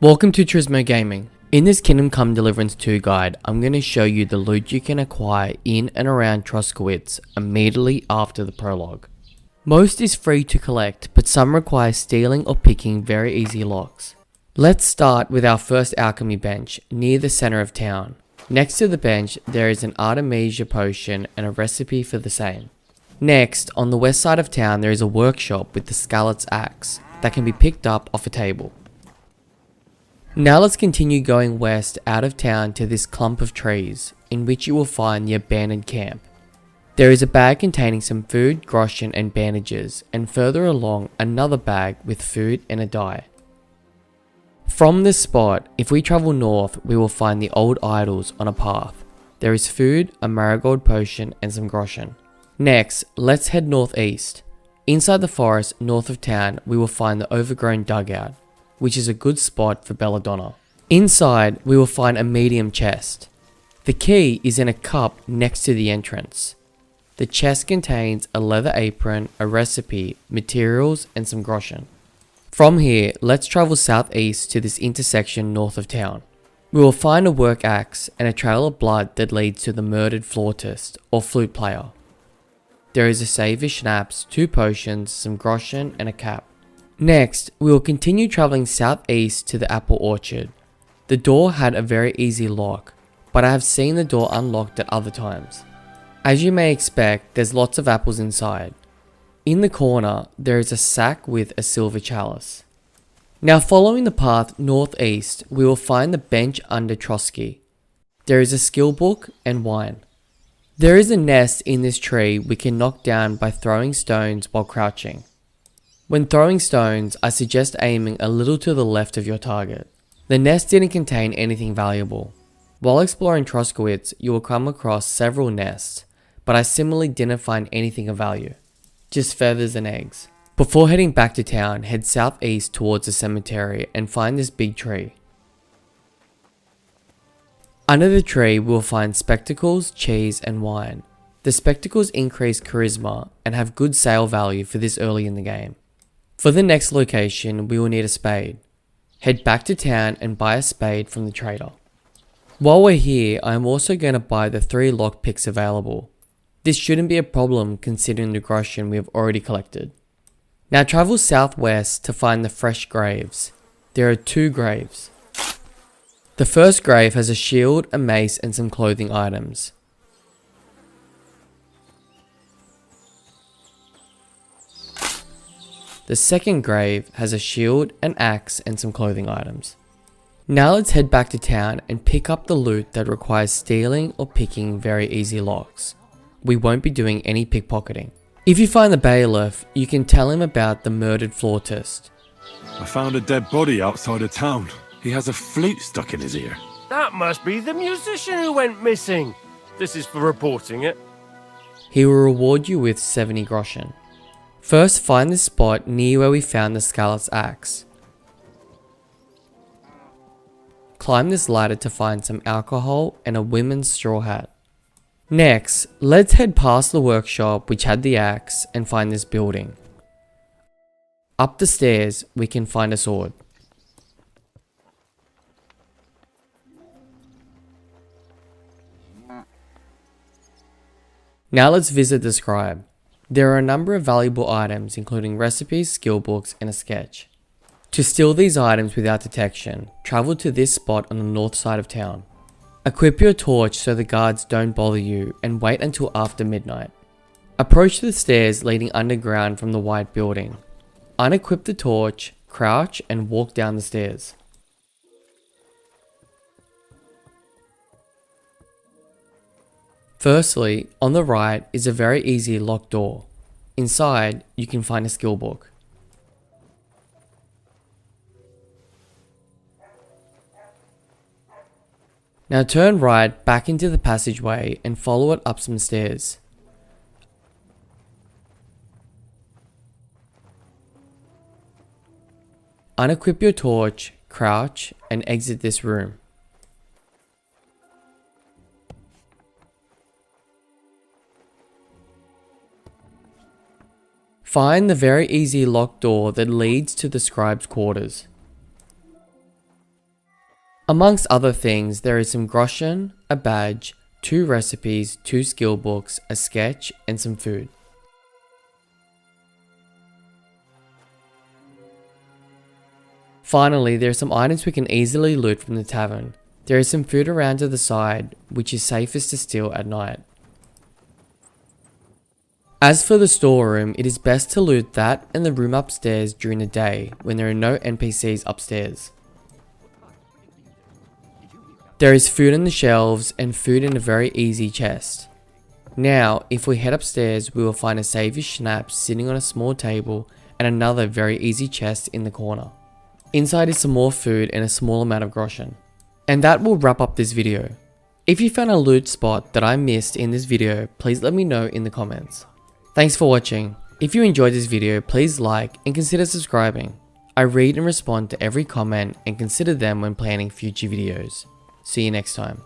Welcome to Trismo Gaming. In this Kingdom Come Deliverance 2 guide, I'm going to show you the loot you can acquire in and around Troskowitz immediately after the prologue. Most is free to collect, but some require stealing or picking very easy locks. Let's start with our first alchemy bench near the center of town. Next to the bench, there is an artemisia potion and a recipe for the same. Next, on the west side of town, there is a workshop with the Skalitz axe that can be picked up off a table. Now let's continue going west out of town to this clump of trees, in which you will find the abandoned camp. There is a bag containing some food, groschen and bandages, and further along another bag with food and a dye. From this spot, if we travel north, we will find the old idols on a path. There is food, a marigold potion and some groschen. Next, let's head northeast. Inside the forest north of town, we will find the Overgrown dugout, which is a good spot for belladonna. Inside, we will find a medium chest. The key is in a cup next to the entrance. The chest contains a leather apron, a recipe, materials and some groschen. From here, let's travel southeast to this intersection north of town. We will find a work axe and a trail of blood that leads to the murdered flautist or flute player. There is a savour schnapps, 2 potions, some groschen and a cap. Next, we will continue travelling southeast to the apple orchard. The door had a very easy lock, but I have seen the door unlocked at other times. As you may expect, there's lots of apples inside. In the corner, there is a sack with a silver chalice. Now following the path northeast, we will find the bench under Trosky. There is a skill book and wine. There is a nest in this tree we can knock down by throwing stones while crouching. When throwing stones, I suggest aiming a little to the left of your target. The nest didn't contain anything valuable. While exploring Troskowitz, you will come across several nests, but I similarly didn't find anything of value. Just feathers and eggs. Before heading back to town, head southeast towards the cemetery and find this big tree. Under the tree, we will find spectacles, cheese and wine. The spectacles increase charisma and have good sale value for this early in the game. For the next location, we will need a spade. Head back to town and buy a spade from the trader. While we're here, I am also going to buy the 3 lockpicks available. This shouldn't be a problem considering the groschen we have already collected. Now travel southwest to find the fresh graves. There are 2 graves. The first grave has a shield, a mace and some clothing items. The second grave has a shield, an axe and some clothing items. Now let's head back to town and pick up the loot that requires stealing or picking very easy locks. We won't be doing any pickpocketing. If you find the bailiff, you can tell him about the murdered flautist. I found a dead body outside of town. He has a flute stuck in his ear. That must be the musician who went missing. This is for reporting it. He will reward you with 70 groschen. First, find the spot near where we found the Skalitz axe. Climb this ladder to find some alcohol and a women's straw hat. Next, let's head past the workshop which had the axe and find this building. Up the stairs, we can find a sword. Now let's visit the Scribe. There are a number of valuable items including recipes, skill books and a sketch. To steal these items without detection, travel to this spot on the north side of town. Equip your torch so the guards don't bother you and wait until after midnight. Approach the stairs leading underground from the white building. Unequip the torch, crouch and walk down the stairs. Firstly, on the right is a very easy locked door. Inside, you can find a skill book. Now turn right back into the passageway and follow it up some stairs. Unequip your torch, crouch and exit this room. Find the very easy locked door that leads to the scribe's quarters. Amongst other things, there is some groschen, a badge, 2 recipes, 2 skill books, a sketch, and some food. Finally, there are some items we can easily loot from the tavern. There is some food around to the side, which is safest to steal at night. As for the storeroom, it is best to loot that and the room upstairs during the day when there are no NPCs upstairs. There is food on the shelves and food in a very easy chest. Now, if we head upstairs, we will find a savoury schnapps sitting on a small table and another very easy chest in the corner. Inside is some more food and a small amount of groschen. And that will wrap up this video. If you found a loot spot that I missed in this video, please let me know in the comments. Thanks for watching. If you enjoyed this video, please like and consider subscribing. I read and respond to every comment and consider them when planning future videos. See you next time.